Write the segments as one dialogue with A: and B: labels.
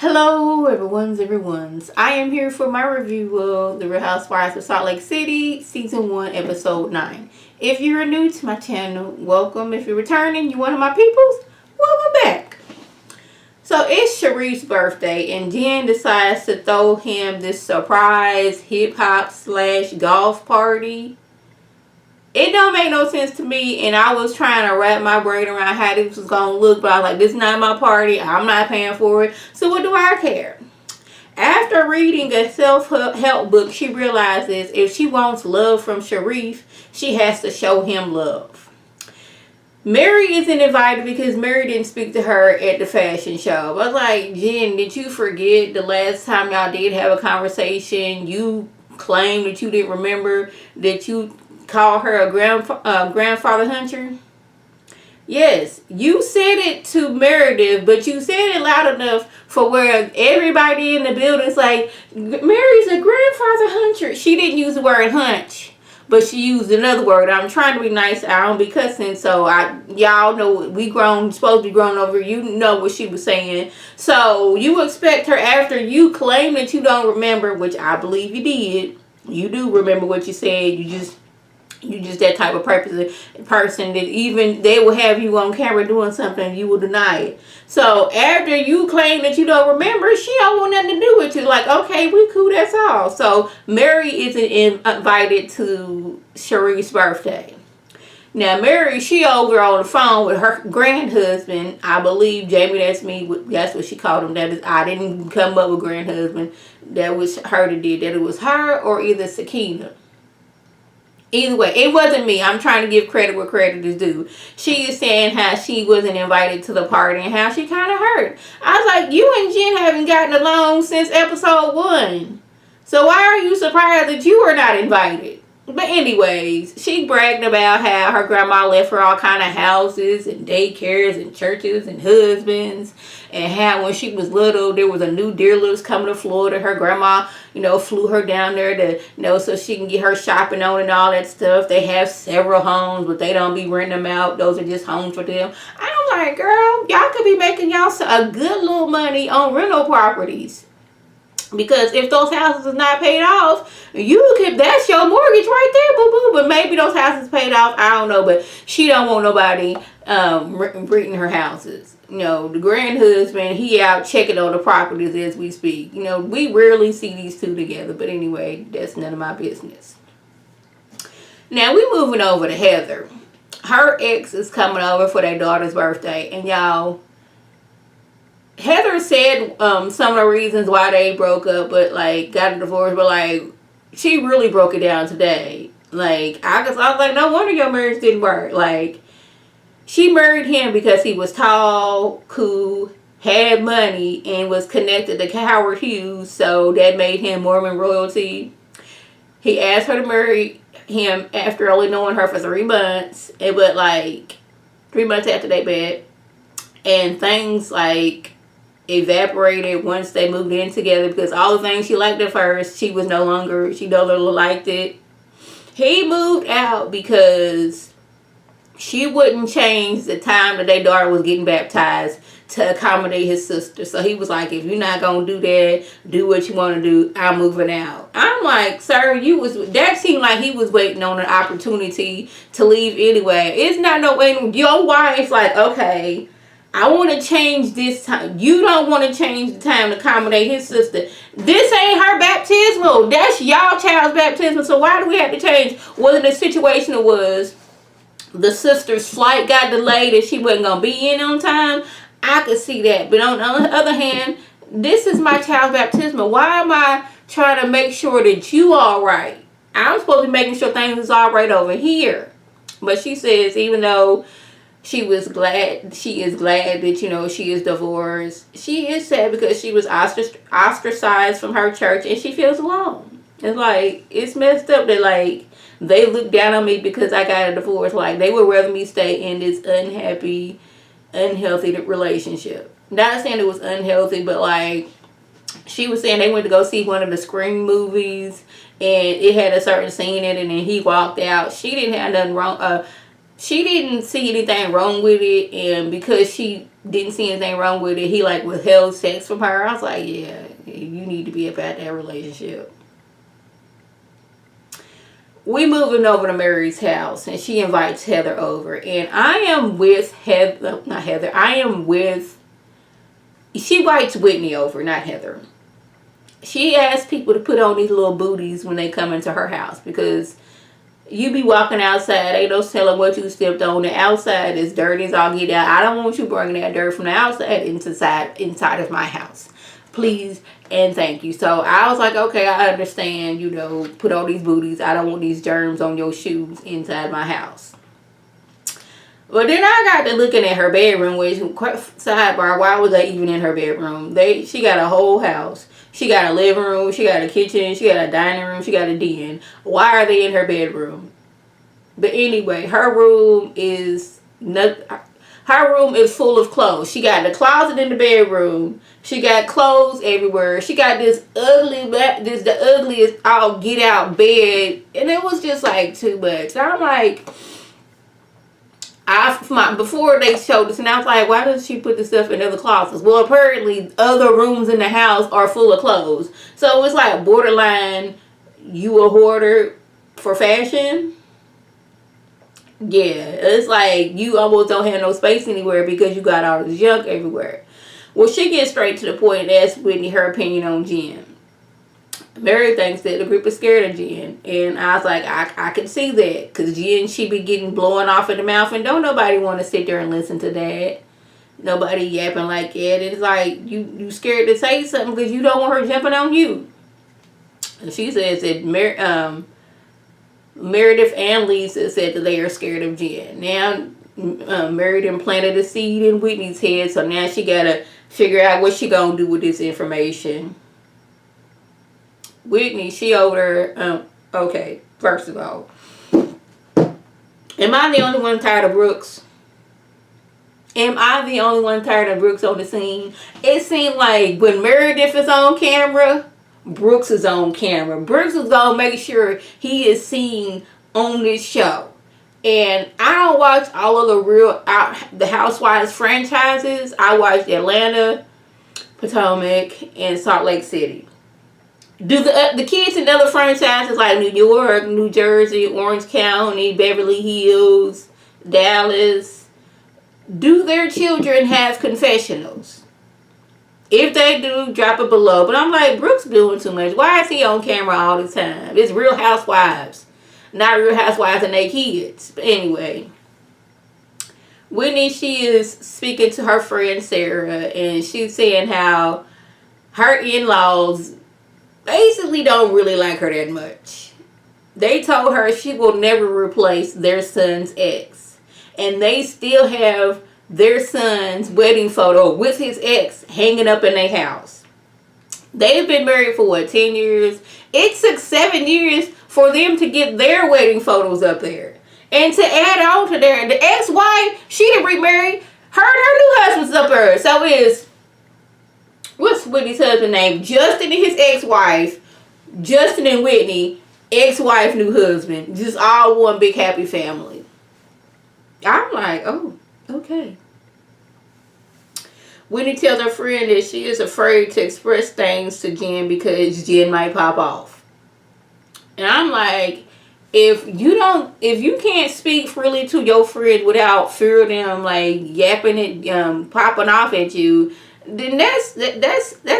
A: Hello, everyone's. I am here for my review of The Real Housewives of Salt Lake City, Season 1, Episode 9. If you're new to my channel, welcome. If you're returning, you're one of my peoples, welcome back. So it's Sharif's birthday, and Jen decides to throw him this surprise hip-hop/golf party. It don't make no sense to me, and I was trying to wrap my brain around how this was going to look, but I was like, this is not my party. I'm not paying for it, so what do I care? After reading a self-help book, she realizes if she wants love from Sharif, she has to show him love. Mary isn't invited because Mary didn't speak to her at the fashion show. I was like, Jen, did you forget the last time y'all did have a conversation? You claimed that you didn't remember that you call her a grandfather hunter? Yes, you said it to Meredith, but you said it loud enough for where everybody in the building's like, Mary's a grandfather hunter. She didn't use the word hunch, but she used another word. I'm trying to be nice. I don't be cussing, so y'all know we grown, supposed to be grown over. You know what she was saying. So you expect her, after you claim that you don't remember, which I believe you did. You do remember what you said. You just that type of person that even they will have you on camera doing something, you will deny it. So after you claim that you don't remember, she don't want nothing to do with you. Like, okay, we cool, that's all. So Mary isn't invited to Sharif's birthday. Now Mary, she over on the phone with her grandhusband. I believe, Jamie, that's me. That's what she called him. That is, I didn't come up with grandhusband. That was her that did that. It was her or either Sakina. Either way, it wasn't me. I'm trying to give credit where credit is due. She is saying how she wasn't invited to the party and how she kind of hurt. I was like, you and Jen haven't gotten along since episode 1. So why are you surprised that you were not invited? But anyways, she bragged about how her grandma left her all kind of houses and daycares and churches and husbands, and how when she was little there was a new dealer's coming to Florida. Her grandma, flew her down there to, so she can get her shopping on and all that stuff. They have several homes, but they don't be renting them out. Those are just homes for them. I'm like, girl, y'all could be making y'all a good little money on rental properties. Because if those houses is not paid off, that's your mortgage right there, boo-boo. But maybe those houses paid off, I don't know. But she don't want nobody renting her houses. The grand husband, he out checking on the properties as we speak. We rarely see these two together. But anyway, that's none of my business. Now, we moving over to Heather. Her ex is coming over for their daughter's birthday. And y'all, Heather said some of the reasons why they broke up, but got a divorce, but she really broke it down today. I was like, no wonder your marriage didn't work. She married him because he was tall, cool, had money, and was connected to Howard Hughes, so that made him Mormon royalty. He asked her to marry him after only knowing her for 3 months, but 3 months after they met, and things evaporated once they moved in together, because all the things she liked at first, she no longer liked it. He moved out because she wouldn't change the time that their daughter was getting baptized to accommodate his sister. So he was like, if you're not going to do that, do what you want to do, I'm moving out. I'm like, sir, that seemed like he was waiting on an opportunity to leave anyway. It's not no way. Your wife's like, okay, I want to change this time. You don't want to change the time to accommodate his sister. This ain't her baptismal. That's y'all child's baptismal. So why do we have to change? Whether the situation was the sister's flight got delayed and she wasn't going to be in on time, I could see that. But on the other hand, this is my child's baptismal. Why am I trying to make sure that you all right? I'm supposed to be making sure things is all right over here. But she says, even though she is glad that, she is divorced, she is sad because she was ostracized from her church and she feels alone. It's messed up that they look down on me because I got a divorce. They would rather me stay in this unhealthy relationship. Not saying it was unhealthy, but she was saying they went to go see one of the Scream movies and it had a certain scene in it and he walked out. She didn't have nothing wrong. she didn't see anything wrong with it, and because she didn't see anything wrong with it, he like withheld sex from her. I was like, yeah, you need to be about that relationship. We moving over to Mary's house, and she invites Heather over, and I am with Heather, not Heather. I am with. She invites Whitney over, not Heather. She asks people to put on these little booties when they come into her house, because you be walking outside, ain't no telling what you stepped on. The outside is dirty as all get out. I don't want you bringing that dirt from the outside inside of my house. Please and thank you. So I was like, okay, I understand, put on these booties. I don't want these germs on your shoes inside my house. But then I got to looking at her bedroom, which, sidebar, why was I even in her bedroom? She got a whole house. She got a living room, she got a kitchen, she got a dining room, she got a den. Why are they in her bedroom? But anyway, her room is full of clothes. She got the closet in the bedroom. She got clothes everywhere. She got the ugliest all get out bed, and it was just like too much. I'm like, before they showed this, and I was like, why does she put the stuff in other closets? Well, apparently other rooms in the house are full of clothes. So it's like borderline, you a hoarder for fashion? Yeah, it's like you almost don't have no space anywhere because you got all this junk everywhere. Well, she gets straight to the point and asks Whitney her opinion on Jen. Mary thinks that the group is scared of Jen. And I was like, I can see that. Because Jen, she be getting blowing off in the mouth. And don't nobody want to sit there and listen to that. Nobody yapping like that. It's like, you scared to say something because you don't want her jumping on you. And she says that Meredith and Lisa said that they are scared of Jen. Now, Meredith planted a seed in Whitney's head. So now she got to figure out what she going to do with this information. Whitney, she over okay, first of all, am I the only one tired of Brooks? Am I the only one tired of Brooks on the scene? It seemed like when Meredith is on camera, Brooks is on camera. Brooks is gonna make sure he is seen on this show. And I don't watch all of the Housewives franchises. I watched Atlanta, Potomac, and Salt Lake City. Do the kids in other franchises like New York, New Jersey, Orange County, Beverly Hills, Dallas, do their children have confessionals? If they do, drop it below. But I'm like, Brooks doing too much. Why is he on camera all the time? It's Real Housewives, not Real Housewives and their kids. But anyway, Whitney, she is speaking to her friend Sarah, and she's saying how her in-laws basically don't really like her that much. They told her she will never replace their son's ex. And they still have their son's wedding photo with his ex hanging up in their house. They've been married for 10 years? It took 7 years for them to get their wedding photos up there. And to add on to the ex-wife, she didn't remarry. Her and her new husband's up there. So it's, what's Whitney's husband's name? Justin and his ex-wife. Justin and Whitney, ex-wife, new husband. Just all one big happy family. I'm like, oh, okay. Whitney tells her friend that she is afraid to express things to Jen because Jen might pop off. And I'm like, if you can't speak freely to your friend without fear of them like yapping it, popping off at you, then that's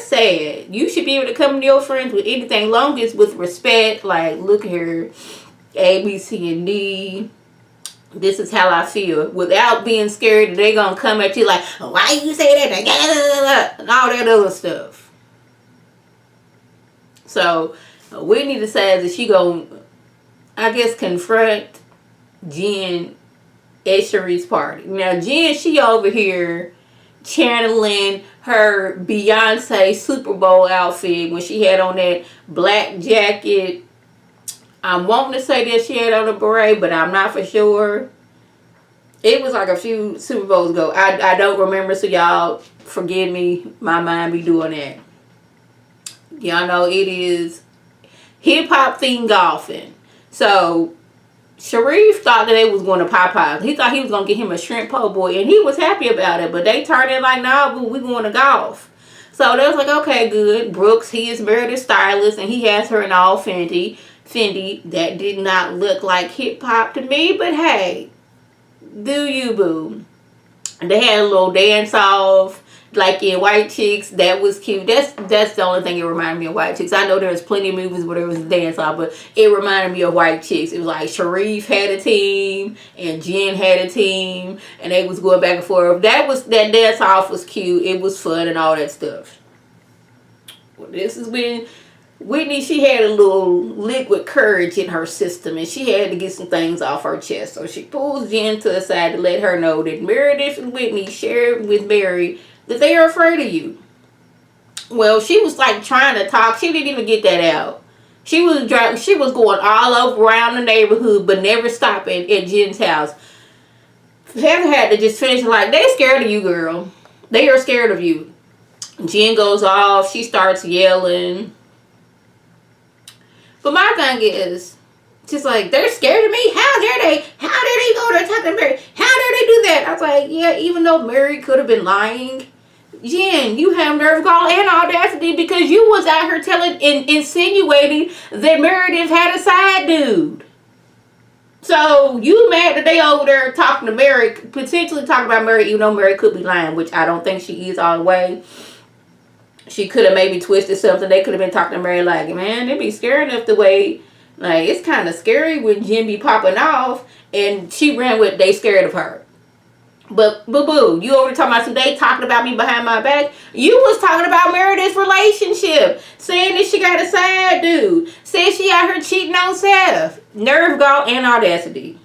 A: sad. You should be able to come to your friends with anything, long as with respect. Like, look here, A, B, C, and D. This is how I feel, without being scared that they're gonna come at you like, why you say that, and all that other stuff. So Whitney decides that she gonna, I guess, confront Jen at Cherie's party. Now Jen, she over here channeling her Beyonce Super Bowl outfit when she had on that black jacket. I'm wanting to say that she had on a beret, but I'm not for sure. It was like a few Super Bowls ago. I don't remember, so y'all forgive me. My mind be doing that. Y'all know it is hip-hop themed golfing. So Sharif thought that they was going to Popeyes. He thought he was going to get him a shrimp po' boy, and he was happy about it. But they turned it like, nah, boo, we going to golf. So they was like, okay, good. Brooks, he is Meredith's stylist, and he has her in all Fendi. That did not look like hip hop to me, but hey, do you, boo? And they had a little dance off, like in White Chicks. That was cute. That's the only thing it reminded me of White Chicks. I know there's plenty of movies where there was a dance off, but it reminded me of White Chicks. It was like Sharif had a team and Jen had a team, and they was going back and forth. That dance off was cute. It was fun and all that stuff. Well, this is when Whitney, she had a little liquid courage in her system, and she had to get some things off her chest. So she pulls Jen to the side to let her know that Meredith and Whitney shared with Mary that they are afraid of you. Well, she was like trying to talk. She didn't even get that out. She was going all over around the neighborhood, but never stopping at Jen's house. Heather had to just finish like, they're scared of you, girl. They are scared of you. Jen goes off. She starts yelling. But my thing is, just like, they're scared of me? How dare they? How dare they go there talking to Mary? How dare they do that? I was like, yeah, even though Mary could have been lying, Jen, you have nerve, gall, and audacity because you was out here insinuating that Meredith had a side dude. So you mad that they over there talking to Mary, potentially talking about Mary, even though Mary could be lying, which I don't think she is all the way. She could have maybe twisted something. They could have been talking to Mary like, man, they be scared enough the way, like, it's kind of scary when Jen be popping off. And she ran with, they scared of her. But, boo-boo, you over talking about some, they talking about me behind my back. You was talking about Meredith's relationship. Saying that she got a side dude. Saying she out here cheating on Seth. Nerve, gall, and audacity.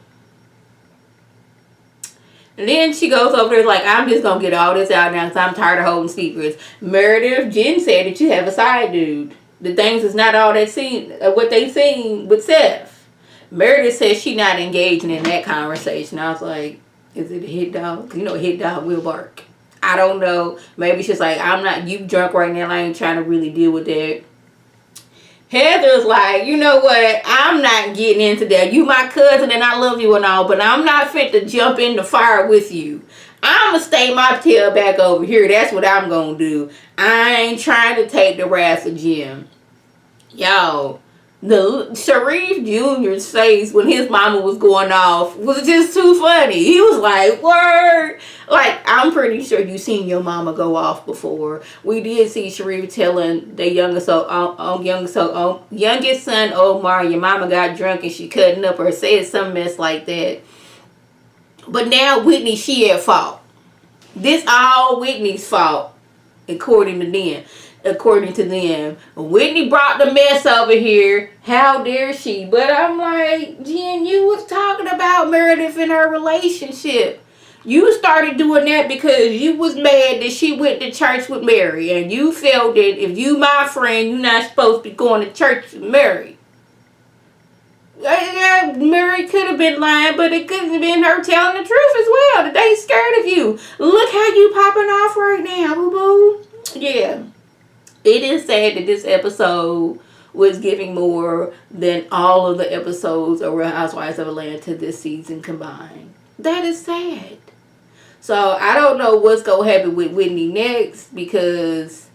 A: And then she goes over there like, I'm just going to get all this out now because I'm tired of holding secrets. Meredith, Jen said that you have a side dude. The things is not all what they seen with Seth. Meredith says she not engaging in that conversation. I was like, is it a hit dog? You know, a hit dog will bark. I don't know. Maybe she's like, you drunk right now. I ain't trying to really deal with that. Heather's like, you know what? I'm not getting into that. You my cousin and I love you and all, but I'm not fit to jump in the fire with you. I'm going to stay my tail back over here. That's what I'm going to do. I ain't trying to take the wrath of Jim. Y'all, the Sharif Jr.'s face when his mama was going off was just too funny. He was like, word. Like, I'm pretty sure you seen your mama go off before. We did see Sharif telling the youngest son, Omar, your mama got drunk and she cutting up or said some mess like that. But now Whitney, she at fault. This all Whitney's fault, according to them. Whitney brought the mess over here. How dare she? But I'm like, Jen, you was talking about Meredith and her relationship. You started doing that because you was mad that she went to church with Mary. And you felt that if you my friend, you're not supposed to be going to church with Mary. Yeah, Mary could have been lying, but it could have been her telling the truth as well. That they scared of you. Look how you popping off right now, boo-boo. Yeah. It is sad that this episode was giving more than all of the episodes of Real Housewives of Atlanta this season combined. That is sad. So I don't know what's going to happen with Whitney next because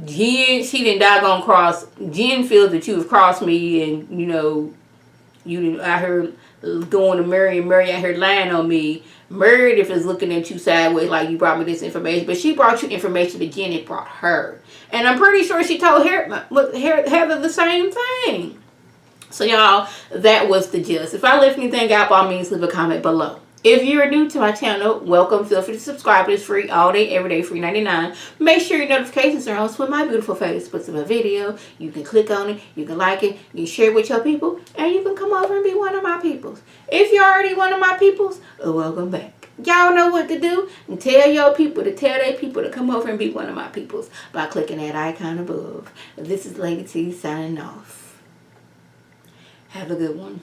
A: Jen, she didn't doggone cross. Jen feels that you have crossed me and, you know, you out here going to Mary and Mary out here lying on me. Meredith is looking at you sideways like you brought me this information. But she brought you information that Jenny brought her. And I'm pretty sure she told Heather the same thing. So y'all, that was the gist. If I left anything out, by all means, leave a comment below. If you're new to my channel, welcome. Feel free to subscribe. It's free all day, every day, free 99. Make sure your notifications are on so when my beautiful face puts up a video. You can click on it, you can like it, you can share it with your people, and you can come over and be one of my peoples. If you're already one of my peoples, welcome back. Y'all know what to do. And tell your people to tell their people to come over and be one of my peoples by clicking that icon above. This is Lady T signing off. Have a good one.